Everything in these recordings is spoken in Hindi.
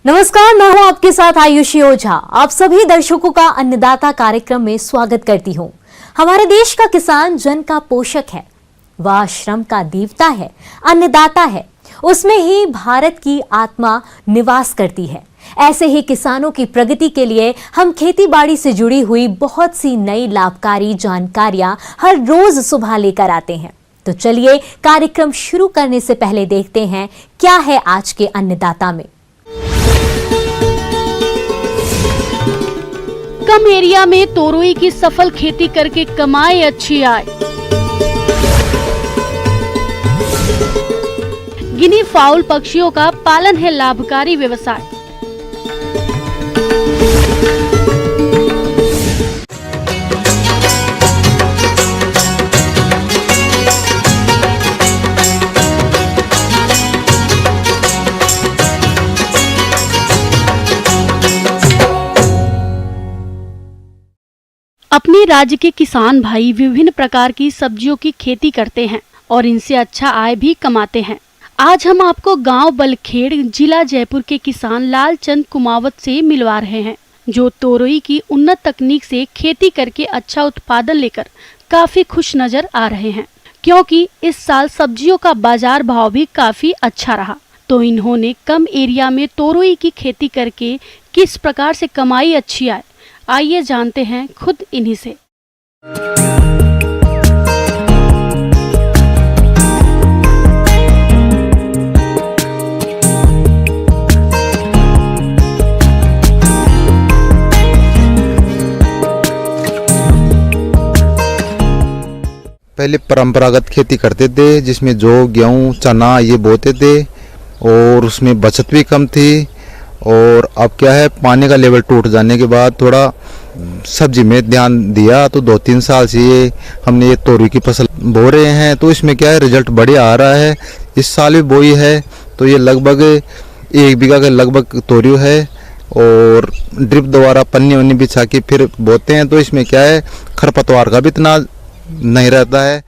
नमस्कार, मैं हूं आपके साथ आयुषी ओझा। आप सभी दर्शकों का अन्नदाता कार्यक्रम में स्वागत करती हूं। हमारे देश का किसान जन का पोषक है, वह श्रम का देवता है, अन्नदाता है। उसमें ही भारत की आत्मा निवास करती है। ऐसे ही किसानों की प्रगति के लिए हम खेती बाड़ी से जुड़ी हुई बहुत सी नई लाभकारी जानकारियां हर रोज सुबह लेकर आते हैं। तो चलिए कार्यक्रम शुरू करने से पहले देखते हैं क्या है आज के अन्नदाता में। कम एरिया में तोरई की सफल खेती करके कमाए अच्छी आय। गिनी फाउल पक्षियों का पालन है लाभकारी व्यवसाय। अपने राज्य के किसान भाई विभिन्न प्रकार की सब्जियों की खेती करते हैं और इनसे अच्छा आय भी कमाते हैं। आज हम आपको गांव बलखेड़ जिला जयपुर के किसान लालचंद कुमावत से मिलवा रहे हैं, जो तोरई की उन्नत तकनीक से खेती करके अच्छा उत्पादन लेकर काफी खुश नजर आ रहे हैं, क्योंकि इस साल सब्जियों का बाजार भाव भी काफी अच्छा रहा। तो इन्होंने कम एरिया में तोरई की खेती करके किस प्रकार से कमाई अच्छी आय, आइए जानते हैं खुद इन्हीं से। पहले परंपरागत खेती करते थे, जिसमें जौ, गेहूं, चना ये बोते थे और उसमें बचत भी कम थी। और अब क्या है, पानी का लेवल टूट जाने के बाद थोड़ा सब्जी में ध्यान दिया, तो 2-3 साल से हमने ये तोरई की फसल बो रहे हैं। तो इसमें क्या है, रिजल्ट बढ़िया आ रहा है। इस साल भी बोई है, तो ये लगभग 1 बीघा के लगभग तोरई है और ड्रिप द्वारा पन्नी वन्नी बिछा के फिर बोते हैं। तो इसमें क्या है, खरपतवार का भी इतना नहीं रहता है।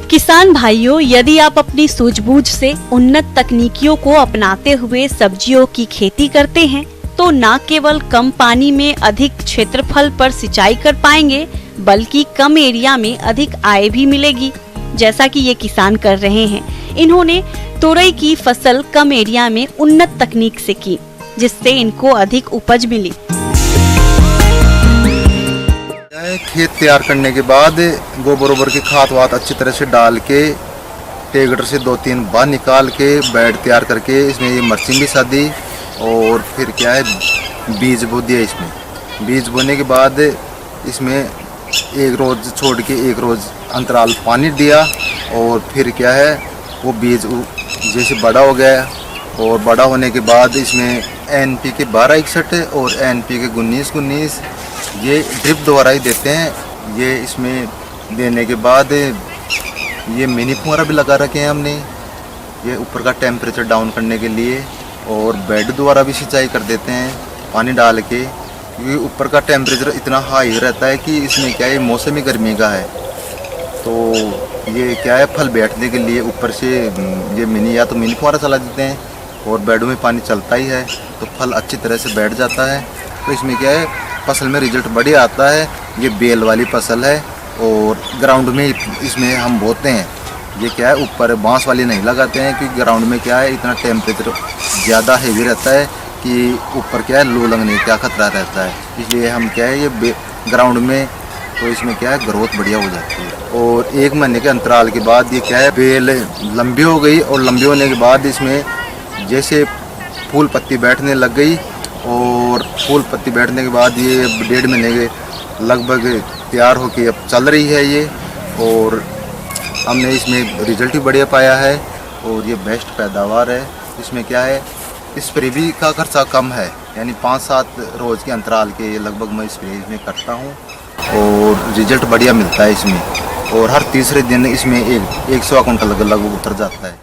किसान भाइयों, यदि आप अपनी सूझबूझ से उन्नत तकनीकियों को अपनाते हुए सब्जियों की खेती करते हैं, तो न केवल कम पानी में अधिक क्षेत्रफल पर सिंचाई कर पाएंगे, बल्कि कम एरिया में अधिक आय भी मिलेगी, जैसा कि ये किसान कर रहे हैं। इन्होंने तोरई की फसल कम एरिया में उन्नत तकनीक से की, जिससे इनको अधिक उपज मिली। खेत तैयार करने के बाद गोबर की खाद वाद अच्छी तरह से डाल के ट्रैक्टर से 2-3 बार निकाल के बेड तैयार करके इसमें ये मर्चिंग भी साधी और फिर क्या है, बीज बो दिया। इसमें बीज बोने के बाद इसमें 1 रोज छोड़ के 1 रोज अंतराल पानी दिया और फिर क्या है, वो बीज जैसे बड़ा हो गया और बड़ा होने के बाद इसमें NPK 1261 और NPK 1919 ये ड्रिप द्वारा ही देते हैं। ये इसमें देने के बाद ये मिनी फुहारा भी लगा रखे हैं हमने, ये ऊपर का टेम्परेचर डाउन करने के लिए। और बेड द्वारा भी सिंचाई कर देते हैं पानी डाल के, क्योंकि ऊपर का टेम्परेचर इतना हाई रहता है कि इसमें क्या है, मौसम ही गर्मी का है। तो ये क्या है, फल बैठने के लिए ऊपर से ये मिनी फुहारा चला देते हैं और बेडों में पानी चलता ही है, तो फल अच्छी तरह से बैठ जाता है। तो इसमें क्या है, फसल में रिजल्ट बढ़िया आता है। ये बेल वाली फसल है और ग्राउंड में इसमें हम बोते हैं। ये क्या है, ऊपर बांस वाली नहीं लगाते हैं, क्योंकि ग्राउंड में क्या है, इतना टेम्परेचर ज़्यादा हेवी रहता है कि ऊपर क्या है, लू लगने का खतरा रहता है। इसलिए हम क्या है, ये ग्राउंड में, तो इसमें क्या है, ग्रोथ बढ़िया हो जाती है। और 1 महीने के अंतराल के बाद ये क्या है, बेल लंबी हो गई और लंबी होने के बाद इसमें जैसे फूल पत्ती बैठने लग गई और फूल पत्ती बैठने के बाद ये 1.5 महीने के लगभग तैयार होके अब चल रही है ये। और हमने इसमें रिजल्ट भी बढ़िया पाया है और ये बेस्ट पैदावार है। इसमें क्या है, स्प्रे भी का खर्चा कम है, यानी 5-7 रोज़ के अंतराल के लगभग मैं स्प्रे इसमें करता हूँ और रिजल्ट बढ़िया मिलता है इसमें। और हर तीसरे दिन इसमें 100 क्विंटल लगभग उतर जाता है।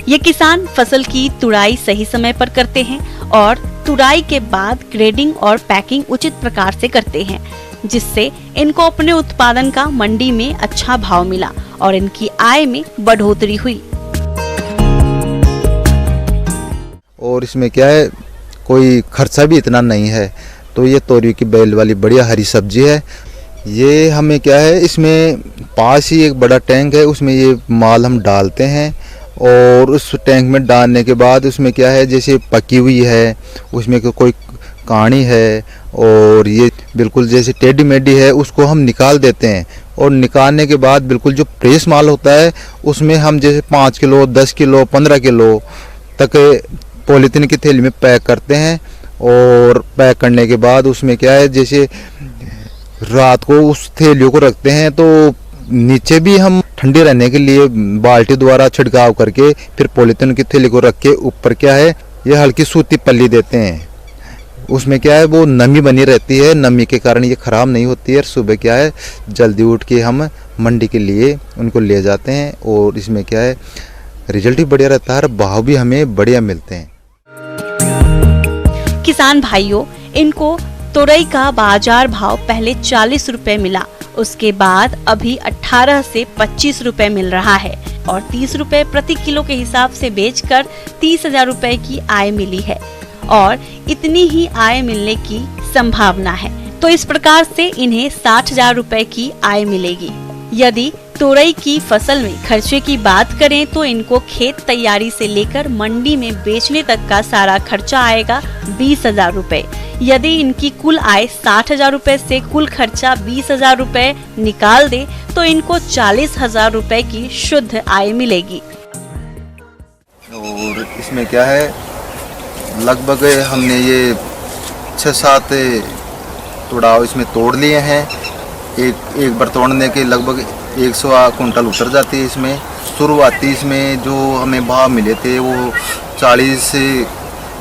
ये किसान फसल की तुड़ाई सही समय पर करते हैं और तुड़ाई के बाद ग्रेडिंग और पैकिंग उचित प्रकार से करते हैं, जिससे इनको अपने उत्पादन का मंडी में अच्छा भाव मिला और इनकी आय में बढ़ोतरी हुई। और इसमें क्या है कोई खर्चा भी इतना नहीं है। तो ये तोरी की बेल वाली बढ़िया हरी सब्जी है। ये हमें क्या है इसमें पास ही एक बड़ा टैंक है, उसमें ये माल हम डालते हैं और उस टैंक में डालने के बाद उसमें क्या है जैसे पकी हुई है उसमें कोई कहानी है और ये बिल्कुल जैसे टेढ़ी मेढ़ी है उसको हम निकाल देते हैं। और निकालने के बाद बिल्कुल जो फ्रेश माल होता है उसमें हम जैसे 5 किलो 10 किलो 15 किलो तक पॉलीथीन की थैली में पैक करते हैं। और पैक करने के बाद उसमें क्या है जैसे रात को उस थैलियों को रखते हैं तो नीचे भी हम ठंडी रहने के लिए बाल्टी द्वारा छिड़काव करके फिर पॉलीथीन की थैली को रख के ऊपर क्या है ये हल्की सूती पल्ली देते हैं। उसमें क्या है वो नमी बनी रहती है, नमी के कारण ये ख़राब नहीं होती है। सुबह क्या है जल्दी उठ के हम मंडी के लिए उनको ले जाते हैं और इसमें क्या है रिजल्ट भी बढ़िया रहता है और भाव भी हमें बढ़िया मिलते हैं। किसान भाइयों, इनको तुरई का बाजार भाव पहले 40 रुपए मिला, उसके बाद अभी 18 से 25 रुपए मिल रहा है और 30 रुपए प्रति किलो के हिसाब से बेचकर 30,000 रुपए की आय मिली है और इतनी ही आय मिलने की संभावना है। तो इस प्रकार से इन्हें 60,000 रुपए की आय मिलेगी। यदि तोरई की फसल में खर्चे की बात करें तो इनको खेत तैयारी से लेकर मंडी में बेचने तक का सारा खर्चा आएगा 20,000 रुपए। यदि इनकी कुल आय 60,000 रुपए से कुल खर्चा 20,000 रुपए निकाल दे तो इनको 40,000 रुपए की शुद्ध आय मिलेगी। और इसमें क्या है लगभग हमने ये 6-7 तोड़ाव इसमें तोड़ लिए हैं। एक बार तोड़ने के लगभग 100 कुंटल उतर जाती है। इसमें शुरुआती इसमें जो हमें भाव मिले थे वो 40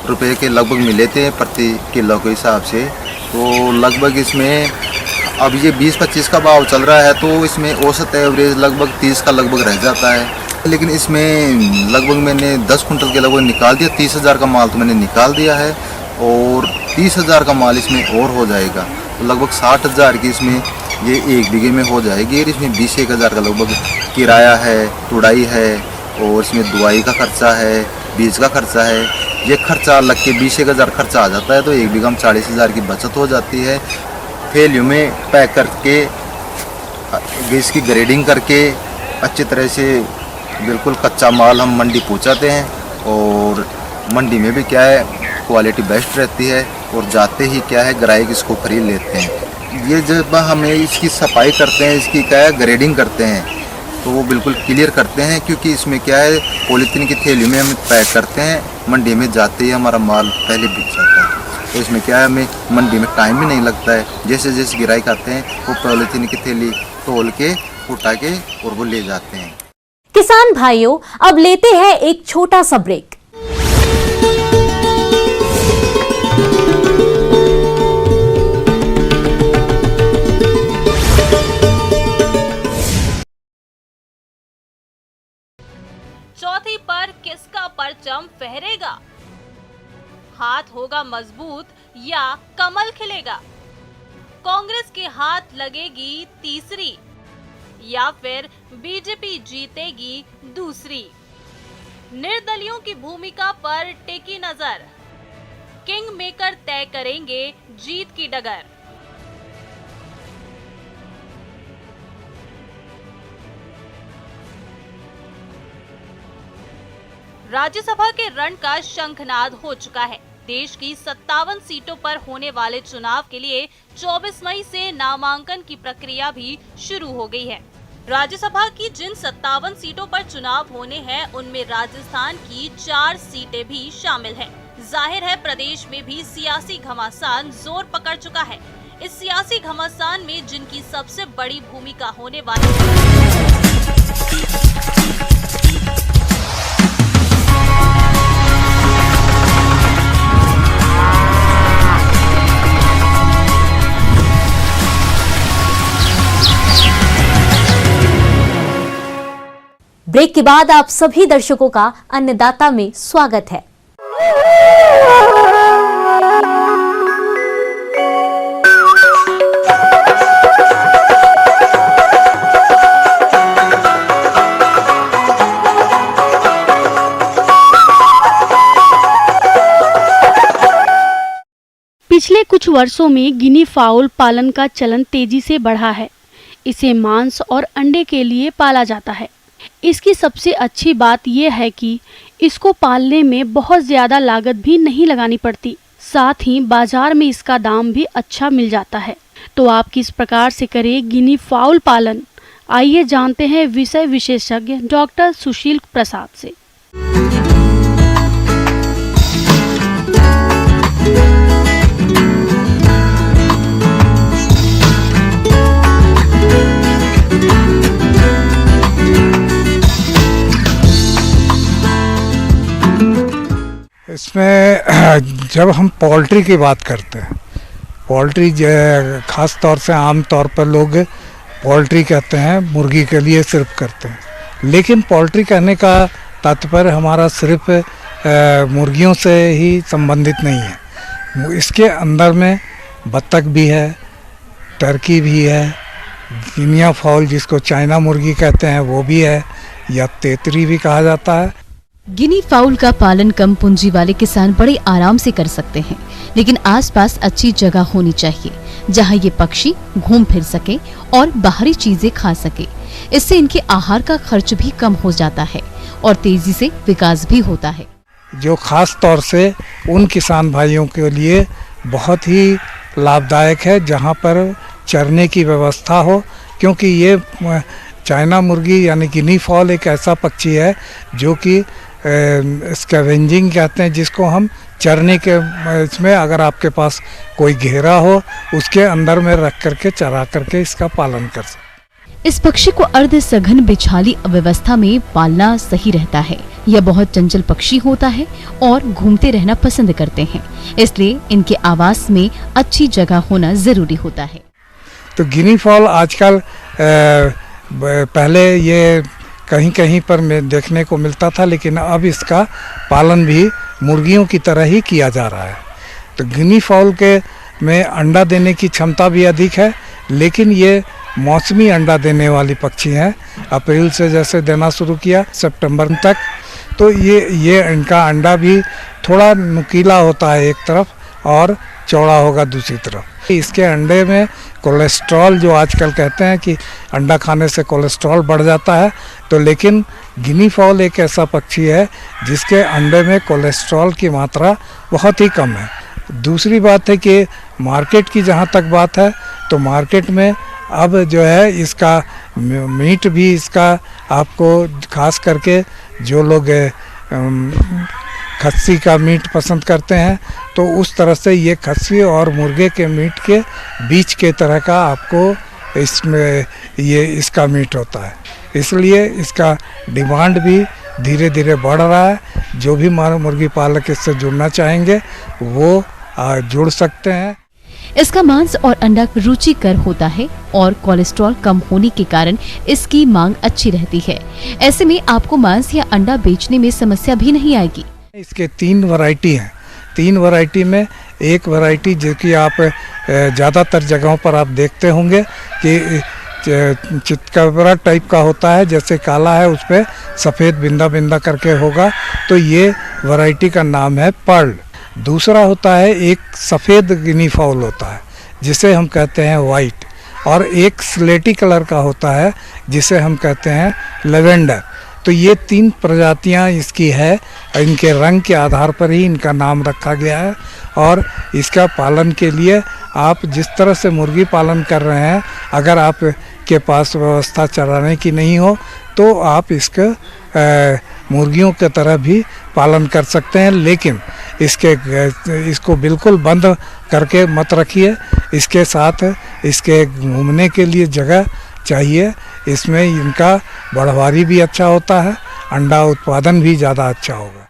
रुपए के लगभग मिले थे प्रति किलो के हिसाब से। तो लगभग इसमें अब ये 20-25 का भाव चल रहा है तो इसमें औसत एवरेज लगभग 30 का लगभग रह जाता है। लेकिन इसमें लगभग मैंने 10 कुंटल के लगभग निकाल दिया। 30,000 का माल तो मैंने निकाल दिया है और 30,000 का माल इसमें और हो जाएगा तो लगभग 60,000 की इसमें ये 1 बीघे में हो जाएगी। और इसमें 21,000 का लगभग किराया है, तुड़ाई है और इसमें दवाई का खर्चा है, बीज का खर्चा है। ये खर्चा लग के 21,000 खर्चा आ जाता है तो 1 बीघा में 40,000 की बचत हो जाती है। थैलियों में पैक करके इसकी ग्रेडिंग करके अच्छी तरह से बिल्कुल कच्चा माल हम मंडी पहुंचाते हैं और मंडी में भी क्या है क्वालिटी बेस्ट रहती है और जाते ही क्या है ग्राहक इसको खरीद लेते हैं। ये जब हमें इसकी सफाई करते हैं, इसकी क्या है ग्रेडिंग करते हैं तो वो बिल्कुल क्लियर करते हैं क्योंकि इसमें क्या है पॉलीथीन की थैली में हम पैक करते हैं। मंडी में जाते ही हमारा माल पहले बिक जाता है तो इसमें क्या है हमें मंडी में टाइम भी नहीं लगता है। जैसे जैसे ग्राहक आते हैं वो पॉलीथीन की थैली तोल के उठा के और वो ले जाते हैं। किसान भाइयों, अब लेते हैं एक छोटा सा ब्रेक। चौथी पर किसका परचम फहरेगा? हाथ होगा मजबूत या कमल खिलेगा? कांग्रेस के हाथ लगेगी तीसरी या फिर बीजेपी जीतेगी दूसरी? निर्दलियों की भूमिका पर टिकी नजर, किंग मेकर तय करेंगे जीत की डगर। राज्यसभा के रण का शंखनाद हो चुका है। देश की 57 सीटों पर होने वाले चुनाव के लिए 24 मई से नामांकन की प्रक्रिया भी शुरू हो गई है। राज्यसभा की जिन 57 सीटों पर चुनाव होने हैं उनमें राजस्थान की 4 सीटें भी शामिल हैं। जाहिर है प्रदेश में भी सियासी घमासान जोर पकड़ चुका है। इस सियासी घमासान में जिनकी सबसे बड़ी भूमिका होने वाली ब्रेक के बाद आप सभी दर्शकों का अन्नदाता में स्वागत है। कुछ वर्षों में गिनी फाउल पालन का चलन तेजी से बढ़ा है। इसे मांस और अंडे के लिए पाला जाता है। इसकी सबसे अच्छी बात यह है कि इसको पालने में बहुत ज़्यादा लागत भी नहीं लगानी पड़ती, साथ ही बाजार में इसका दाम भी अच्छा मिल जाता है। तो आप किस प्रकार से करें गिनी फाउल पालन, आइए जानते हैं विषय विशेषज्ञ डॉक्टर सुशील प्रसाद से। इसमें जब हम पोल्ट्री की बात करते हैं, पोल्ट्री ख़ास तौर से आम तौर पर लोग पोल्ट्री कहते हैं, मुर्गी के लिए सिर्फ करते हैं, लेकिन पोल्ट्री कहने का तात्पर्य हमारा सिर्फ मुर्गियों से ही संबंधित नहीं है। इसके अंदर में बत्तख भी है, टर्की भी है, गिनिया फाउल जिसको चाइना मुर्गी कहते हैं वो भी है, या तेतरी भी कहा जाता है। गिनी फाउल का पालन कम पूंजी वाले किसान बड़े आराम से कर सकते हैं, लेकिन आसपास अच्छी जगह होनी चाहिए जहां ये पक्षी घूम फिर सके और बाहरी चीजें खा सके। इससे इनके आहार का खर्च भी कम हो जाता है और तेजी से विकास भी होता है, जो खास तौर से उन किसान भाइयों के लिए बहुत ही लाभदायक है जहां पर चरने की व्यवस्था हो, क्योंकि ये चाइना मुर्गी यानी गिनी फाउल एक ऐसा पक्षी है जो कि स्कैवेंजिंग कहते हैं, जिसको हम चरने के इसमें अगर आपके पास कोई घेरा हो उसके अंदर में रख करके चरा करके इसका पालन कर सकते। इस पक्षी को अर्ध सघन बिछाली व्यवस्था में पालना सही रहता है। यह बहुत चंचल पक्षी होता है और घूमते रहना पसंद करते हैं, इसलिए इनके आवास में अच्छी जगह होना जरूरी होता है। तो गिनी फाउल आजकल पहले ये कहीं कहीं पर देखने को मिलता था, लेकिन अब इसका पालन भी मुर्गियों की तरह ही किया जा रहा है। तो गिनी फाउल के में अंडा देने की क्षमता भी अधिक है, लेकिन ये मौसमी अंडा देने वाली पक्षी हैं। अप्रैल से जैसे देना शुरू किया सितंबर तक, तो ये इनका अंडा भी थोड़ा नुकीला होता है एक तरफ और चौड़ा होगा दूसरी तरफ। इसके अंडे में कोलेस्ट्रॉल, जो आजकल कहते हैं कि अंडा खाने से कोलेस्ट्रॉल बढ़ जाता है, तो लेकिन गिनी फाउल एक ऐसा पक्षी है जिसके अंडे में कोलेस्ट्रॉल की मात्रा बहुत ही कम है। दूसरी बात है कि मार्केट की जहाँ तक बात है, तो मार्केट में अब जो है इसका मीट भी इसका आपको खास करके जो लोग खस्सी का मीट पसंद करते हैं, तो उस तरह से ये खस्सी और मुर्गे के मीट के बीच के तरह का आपको इसमें ये इसका मीट होता है, इसलिए इसका डिमांड भी धीरे धीरे बढ़ रहा है। जो भी मुर्गी पालक इससे जुड़ना चाहेंगे वो जुड़ सकते हैं। इसका मांस और अंडा रुचिकर होता है और कोलेस्ट्रॉल कम होने के कारण इसकी मांग अच्छी रहती है। ऐसे में आपको मांस या अंडा बेचने में समस्या भी नहीं आएगी। इसके 3 वैरायटी हैं। 3 वैरायटी में एक वैरायटी जो कि आप ज़्यादातर जगहों पर आप देखते होंगे कि चितकबरा टाइप का होता है, जैसे काला है उस पर सफ़ेद बिंदा बिंदा करके होगा, तो ये वैरायटी का नाम है पर्ल। दूसरा होता है एक सफ़ेद गिनी फाउल होता है जिसे हम कहते हैं वाइट, और एक स्लेटी कलर का होता है जिसे हम कहते हैं लेवेंडर। तो ये 3 प्रजातियां इसकी है, इनके रंग के आधार पर ही इनका नाम रखा गया है। और इसका पालन के लिए आप जिस तरह से मुर्गी पालन कर रहे हैं, अगर आप के पास व्यवस्था चराने की नहीं हो तो आप इसके मुर्गियों की तरह भी पालन कर सकते हैं, लेकिन इसको बिल्कुल बंद करके मत रखिए। इसके साथ इसके घूमने के लिए जगह चाहिए। इसमें इनका बढ़वारी भी अच्छा होता है, अंडा उत्पादन भी ज़्यादा अच्छा होगा।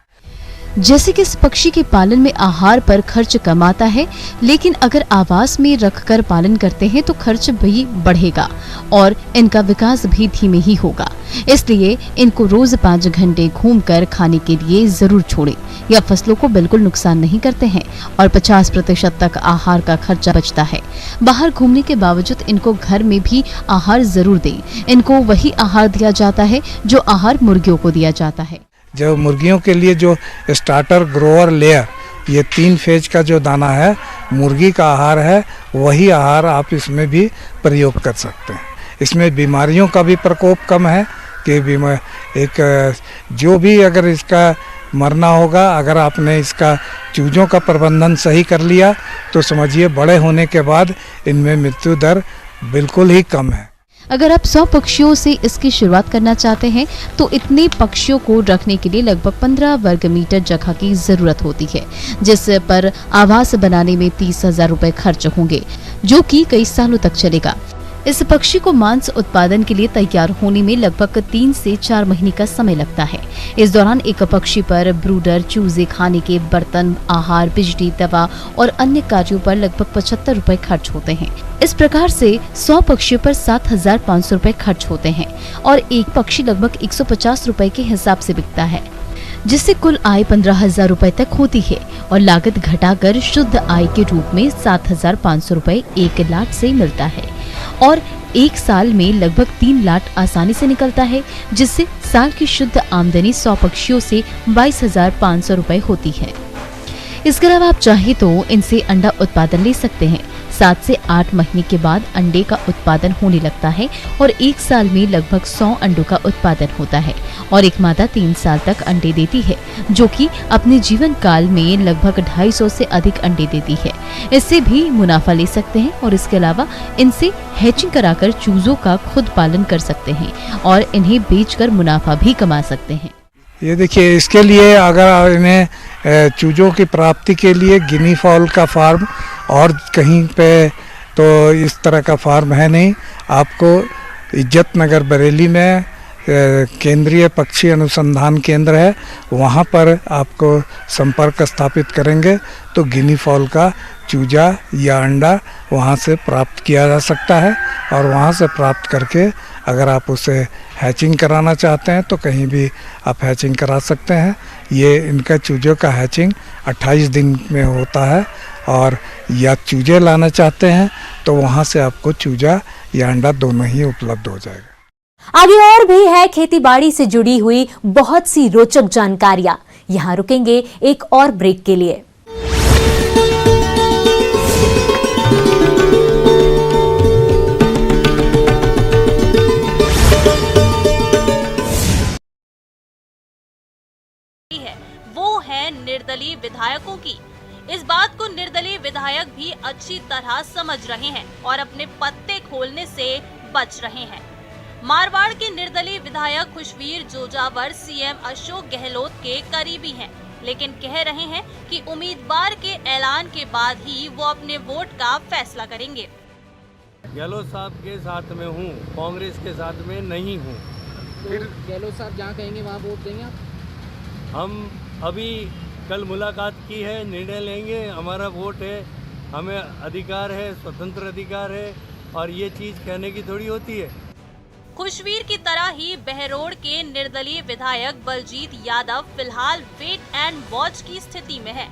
जैसे कि इस पक्षी के पालन में आहार पर खर्च कम आता है, लेकिन अगर आवास में रखकर पालन करते हैं तो खर्च भी बढ़ेगा और इनका विकास भी धीमे ही होगा। इसलिए इनको रोज 5 घंटे घूमकर खाने के लिए जरूर छोड़ें। यह फसलों को बिल्कुल नुकसान नहीं करते हैं और 50% तक आहार का खर्चा बचता है। बाहर घूमने के बावजूद इनको घर में भी आहार जरूर दें। इनको वही आहार दिया जाता है जो आहार मुर्गियों को दिया जाता है। जो मुर्गियों के लिए जो स्टार्टर ग्रोअर लेयर ये 3 फेज का जो दाना है मुर्गी का आहार है, वही आहार आप इसमें भी प्रयोग कर सकते हैं। इसमें बीमारियों का भी प्रकोप कम है कि जो भी अगर इसका मरना होगा, अगर आपने इसका चूजों का प्रबंधन सही कर लिया तो समझिए बड़े होने के बाद इनमें मृत्यु दर बिल्कुल ही कम है। अगर आप 100 पक्षियों से इसकी शुरुआत करना चाहते हैं तो इतने पक्षियों को रखने के लिए लगभग 15 वर्ग मीटर जगह की जरूरत होती है, जिस पर आवास बनाने में 30,000 रुपए खर्च होंगे, जो कि कई सालों तक चलेगा। इस पक्षी को मांस उत्पादन के लिए तैयार होने में लगभग 3 से 4 महीने का समय लगता है। इस दौरान एक पक्षी पर ब्रूडर, चूजे खाने के बर्तन, आहार, बिजली, दवा और अन्य कार्यों पर लगभग 75 रुपए खर्च होते हैं। इस प्रकार से 100 पक्षियों पर 7,500 रुपए खर्च होते हैं और एक पक्षी लगभग 150 रुपए के हिसाब से बिकता है, जिससे कुल आय 15,000 रुपए तक होती है और लागत घटाकर शुद्ध आय के रूप में 7,500 रुपए 1 लाट से मिलता है और एक साल में लगभग 3 लाट आसानी से निकलता है, जिससे साल की शुद्ध आमदनी 100 पक्षियों से 22,500 रुपए होती है। इसके अलावा आप चाहे तो इनसे अंडा उत्पादन ले सकते हैं। 7 से 8 महीने के बाद अंडे का उत्पादन होने लगता है और एक साल में लगभग 100 अंडों का उत्पादन होता है और एक मादा 3 साल तक अंडे देती है, जो कि अपने जीवन काल में लगभग 250 से अधिक अंडे देती है। इससे भी मुनाफा ले सकते हैं और इसके अलावा इनसे हैचिंग कराकर चूजों का खुद पालन कर सकते हैं और इन्हें बेचकर मुनाफा भी कमा सकते हैं। ये देखिए, इसके लिए अगर इन्हें चूजों की प्राप्ति के लिए गिनी फॉल का फार्म और कहीं पे तो इस तरह का फार्म है नहीं। आपको इज्जत नगर बरेली में केंद्रीय पक्षी अनुसंधान केंद्र है, वहाँ पर आपको संपर्क स्थापित करेंगे तो गिनी फॉल का चूजा या अंडा वहाँ से प्राप्त किया जा सकता है और वहाँ से प्राप्त करके अगर आप उसे हैचिंग कराना चाहते हैं तो कहीं भी आप हैचिंग करा सकते हैं। ये इनका चूजों का हैचिंग 28 दिन में होता है और या चूजे लाना चाहते हैं तो वहाँ से आपको चूजा या अंडा दोनों ही उपलब्ध हो जाएगा। आगे और भी है खेती बाड़ी से जुड़ी हुई बहुत सी रोचक जानकारियां। यहाँ रुकेंगे एक और ब्रेक के लिए। वो है निर्दलीय विधायकों की। इस बात को निर्दलीय विधायक भी अच्छी तरह समझ रहे हैं और अपने पत्ते खोलने से बच रहे हैं। मारवाड़ के निर्दलीय विधायक खुशवीर जोजावर सीएम अशोक गहलोत के करीबी हैं, लेकिन कह रहे हैं कि उम्मीदवार के ऐलान के बाद ही वो अपने वोट का फैसला करेंगे। गहलोत साहब के साथ में हूँ, कांग्रेस के साथ में नहीं हूँ। फिर गहलोत साहब जहाँ कहेंगे वहाँ वोट देंगे आप? हम अभी कल मुलाकात की है, निर्णय लेंगे। हमारा वोट है, हमें अधिकार है, स्वतंत्र अधिकार है और ये चीज़ कहने की थोड़ी होती है। खुशवीर की तरह ही बहरोड़ के निर्दलीय विधायक बलजीत यादव फिलहाल वेट एंड वॉच की स्थिति में है।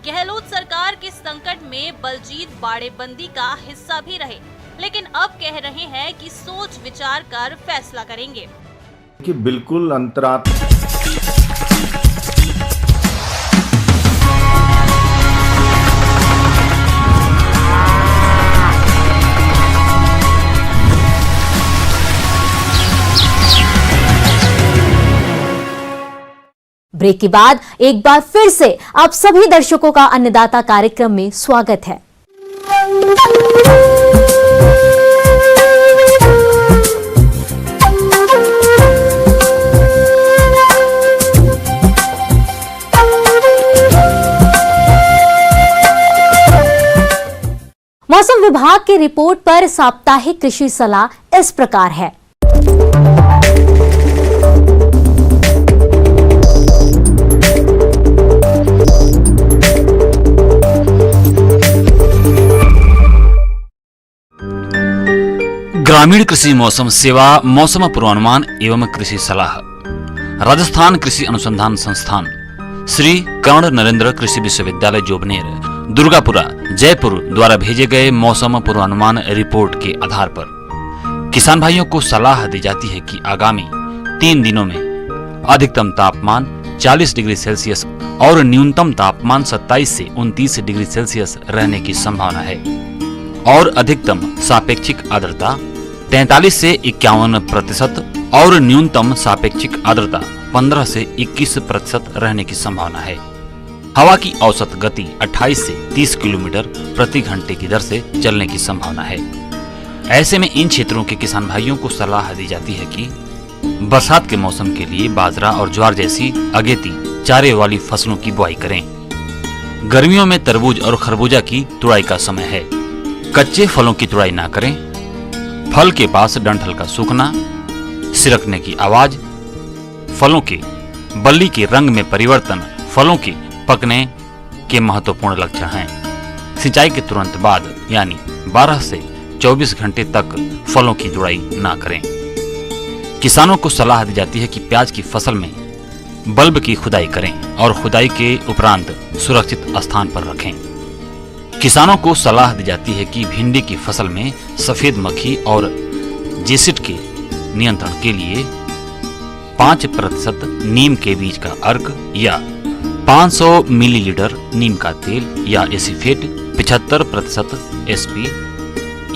गहलोत सरकार के संकट में बलजीत बाड़ेबंदी का हिस्सा भी रहे, लेकिन अब कह रहे हैं कि सोच विचार कर फैसला करेंगे। कि बिल्कुल अंतरात्मा ब्रेक के बाद एक बार फिर से आप सभी दर्शकों का अन्नदाता कार्यक्रम में स्वागत है। मौसम विभाग की रिपोर्ट पर साप्ताहिक कृषि सलाह इस प्रकार है। ग्रामीण कृषि मौसम सेवा, मौसम पूर्वानुमान एवं कृषि सलाह। राजस्थान कृषि अनुसंधान संस्थान, श्री कर्ण नरेंद्र कृषि विश्वविद्यालय जोबनेर, दुर्गापुरा, जयपुर द्वारा भेजे गए मौसम पूर्वानुमान रिपोर्ट के आधार पर किसान भाइयों को सलाह दी जाती है कि आगामी 3 दिनों में अधिकतम तापमान 40 डिग्री सेल्सियस और न्यूनतम तापमान 27 से 29 डिग्री सेल्सियस रहने की संभावना है और अधिकतम सापेक्षिक आर्द्रता 43 से 51% और न्यूनतम सापेक्षिक आर्द्रता 15 से 21% रहने की संभावना है। हवा की औसत गति 28 से 30 किलोमीटर प्रति घंटे की दर से चलने की संभावना है। ऐसे में इन क्षेत्रों के किसान भाइयों को सलाह दी जाती है कि बरसात के मौसम के लिए बाजरा और ज्वार जैसी अगेती चारे वाली फसलों की बुआई करें। गर्मियों में तरबूज और खरबूजा की तुड़ाई का समय है। कच्चे फलों की तुड़ाई ना करें। फल के पास डंठल का सूखना, सिरकने की आवाज, फलों के बल्ली के रंग में परिवर्तन फलों के पकने के महत्वपूर्ण लक्षण हैं। सिंचाई के तुरंत बाद यानी 12 से 24 घंटे तक फलों की तुड़ाई ना करें। किसानों को सलाह दी जाती है कि प्याज की फसल में बल्ब की खुदाई करें और खुदाई के उपरांत सुरक्षित स्थान पर रखें। किसानों को सलाह दी जाती है कि भिंडी की फसल में सफेद मक्खी और जेसिड के नियंत्रण के लिए 5% नीम के बीज का अर्क या 500 मिलीलीटर नीम का तेल या एसीफेट 75% एसपी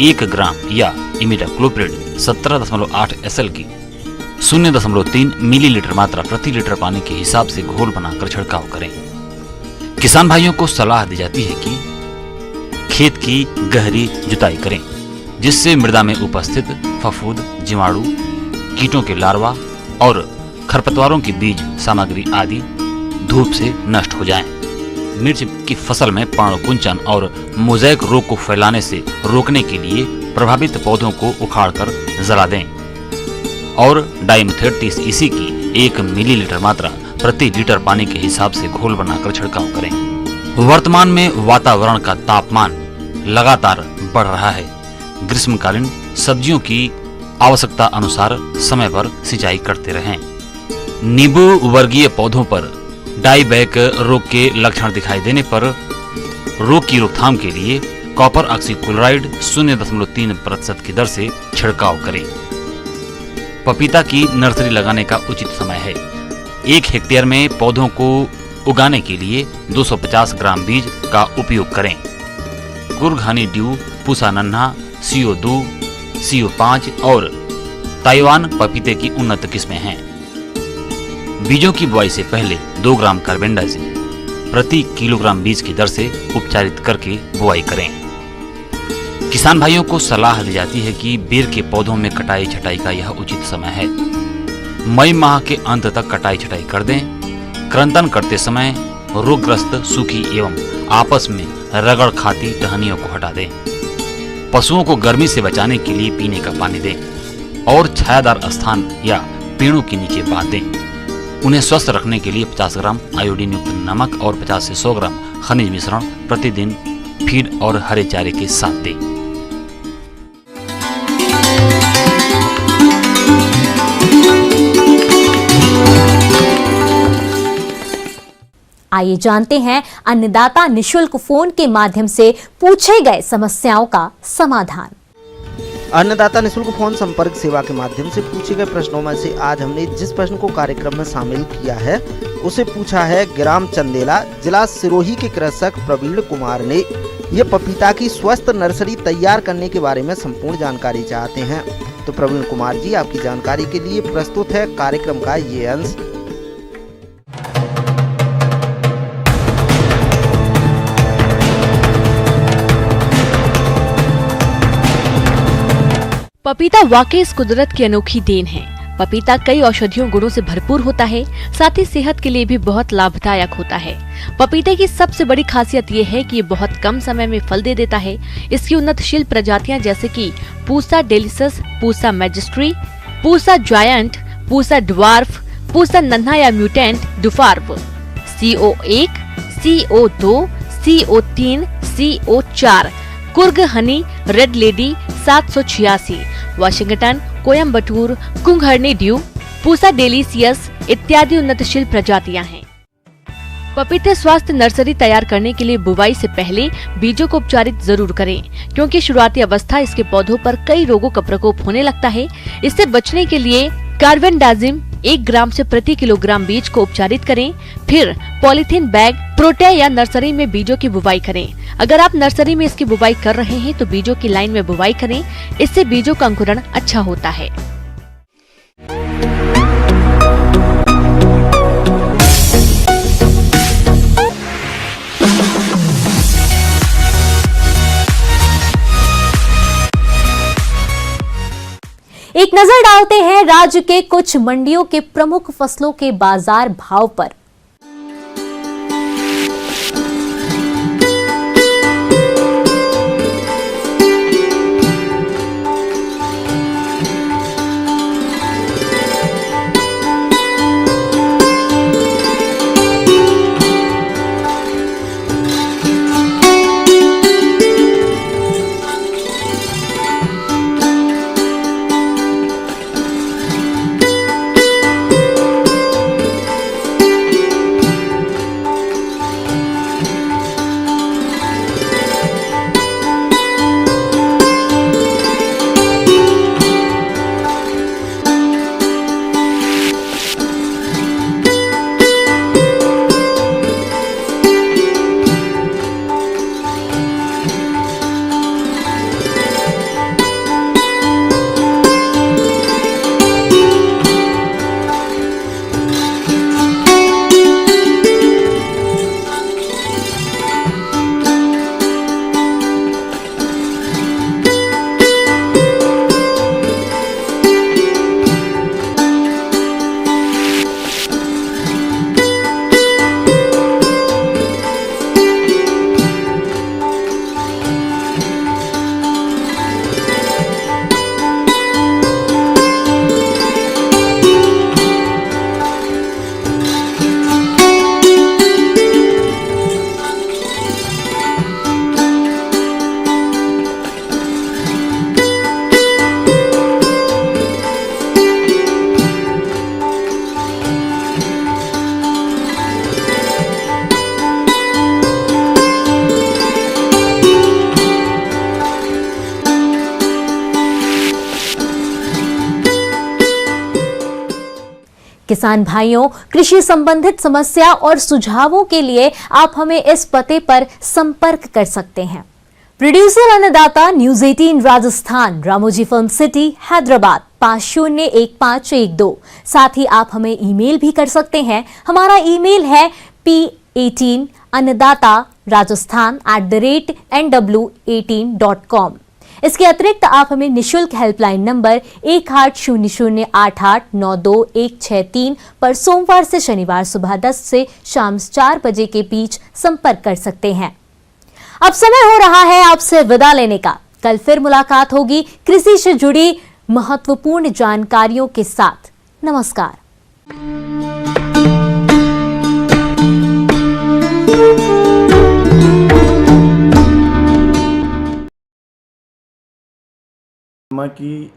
1 ग्राम या इमिडाक्लोप्रिड 17.8 SL की 0.3 मिलीलीटर मात्रा प्रति लीटर पानी के हिसाब से घोल बनाकर छिड़काव करें। किसान भाइयों को सलाह दी जाती है कि खेत की गहरी जुताई करें जिससे मृदा में उपस्थित फफूंद, जीवाणु, कीटों के लार्वा और खरपतवारों की बीज सामग्री आदि धूप से नष्ट हो जाएं। मिर्च की फसल में पर्णकुंचन और मोज़ेक रोग को फैलाने से रोकने के लिए प्रभावित पौधों को उखाड़कर जला दें और डाइमिथेट 30 EC की 1 मिलीलीटर मात्रा प्रति लीटर पानी के हिसाब से घोल बनाकर छिड़काव करें। वर्तमान में वातावरण का तापमान लगातार बढ़ रहा है। ग्रीष्मकालीन सब्जियों की आवश्यकता अनुसार समय पर सिंचाई करते रहें। नींबू वर्गीय पौधों पर डाईबैक रोग के लक्षण दिखाई देने पर रोग की रोकथाम के लिए कॉपर ऑक्सीक्लोराइड 0.3% की दर से छिड़काव करें। पपीता की नर्सरी लगाने का उचित समय है। 1 हेक्टेयर में पौधों को उगाने के लिए 250 ग्राम बीज का उपयोग करें। कुर्घानी ड्यू, पूसा नन्हा, CO2, CO5 और ताइवान पपीते की उन्नत किस्में हैं। बीजों की बुआई से पहले 2 ग्राम कार्बेंडाजिम प्रति किलोग्राम बीज की दर से उपचारित करके बुआई करें। किसान भाइयों को सलाह दी जाती है कि बेर के पौधों में कटाई छटाई का यह उचित समय है। मई माह के अंत तक कटाई छटाई कर दें। क्रंदन करते समय रोगग्रस्त सूखी एवं आपस में रगड़ खाती टहनियों को हटा दें। पशुओं को गर्मी से बचाने के लिए पीने का पानी दें और छायादार स्थान या पेड़ों के नीचे बांध दें। उन्हें स्वस्थ रखने के लिए 50 ग्राम आयोडीन युक्त नमक और 50 से 100 ग्राम खनिज मिश्रण प्रतिदिन फीड और हरे चारे के साथ दें। आइए जानते हैं अन्नदाता निशुल्क फोन के माध्यम से पूछे गए समस्याओं का समाधान। अन्नदाता निशुल्क फोन संपर्क सेवा के माध्यम से पूछे गए प्रश्नों में से आज हमने जिस प्रश्न को कार्यक्रम में शामिल किया है उसे पूछा है ग्राम चंदेला, जिला सिरोही के कृषक प्रवीण कुमार ने। ये पपीता की स्वस्थ नर्सरी तैयार करने के बारे में संपूर्ण जानकारी चाहते हैं। तो प्रवीण कुमार जी, आपकी जानकारी के लिए प्रस्तुत है कार्यक्रम का ये अंश। पपीता वाकई इस कुदरत की अनोखी देन है। पपीता कई औषधीय गुणों से भरपूर होता है, साथ ही सेहत के लिए भी बहुत लाभदायक होता है। पपीते की सबसे बड़ी खासियत ये है कि ये बहुत कम समय में फल दे देता है। इसकी उन्नतशील प्रजातियां जैसे कि Pusa delicious, Pusa majesty, Pusa giant, Pusa dwarf, Pusa Nanha या म्यूटेंट डुफार्व, CO1, CO2, CO3, CO4, Coorg honey, red lady 786, Washington, Coimbatore, कुंघरनी ड्यू, पूसा डेलिसियस इत्यादि उन्नतशील प्रजातियां हैं। पपीते स्वास्थ्य नर्सरी तैयार करने के लिए बुवाई से पहले बीजों को उपचारित जरूर करें, क्योंकि शुरुआती अवस्था इसके पौधों पर कई रोगों का प्रकोप होने लगता है। इससे बचने के लिए कार्बेंडाजिम 1 ग्राम से प्रति किलोग्राम बीज को उपचारित करें। फिर पॉलीथीन बैग, प्रोटे या नर्सरी में बीजों की बुवाई करें। अगर आप नर्सरी में इसकी बुवाई कर रहे हैं तो बीजों की लाइन में बुवाई करें, इससे बीजों का अंकुरण अच्छा होता है। एक नजर डालते हैं राज्य के कुछ मंडियों के प्रमुख फसलों के बाजार भाव पर। किसान भाइयों, कृषि संबंधित समस्या और सुझावों के लिए आप हमें इस पते पर संपर्क कर सकते हैं। प्रोड्यूसर अन्नदाता news 18 Rajasthan, Ramoji film city, Hyderabad 501512। साथ ही आप हमें ईमेल भी कर सकते हैं। हमारा ईमेल है p18annadatarajasthan@nw18.com। इसके अतिरिक्त आप हमें निशुल्क हेल्पलाइन नंबर 180088921163 पर सोमवार से शनिवार सुबह 10 से शाम 4 बजे के बीच संपर्क कर सकते हैं। अब समय हो रहा है आपसे विदा लेने का। कल फिर मुलाकात होगी कृषि से जुड़ी महत्वपूर्ण जानकारियों के साथ। नमस्कार। की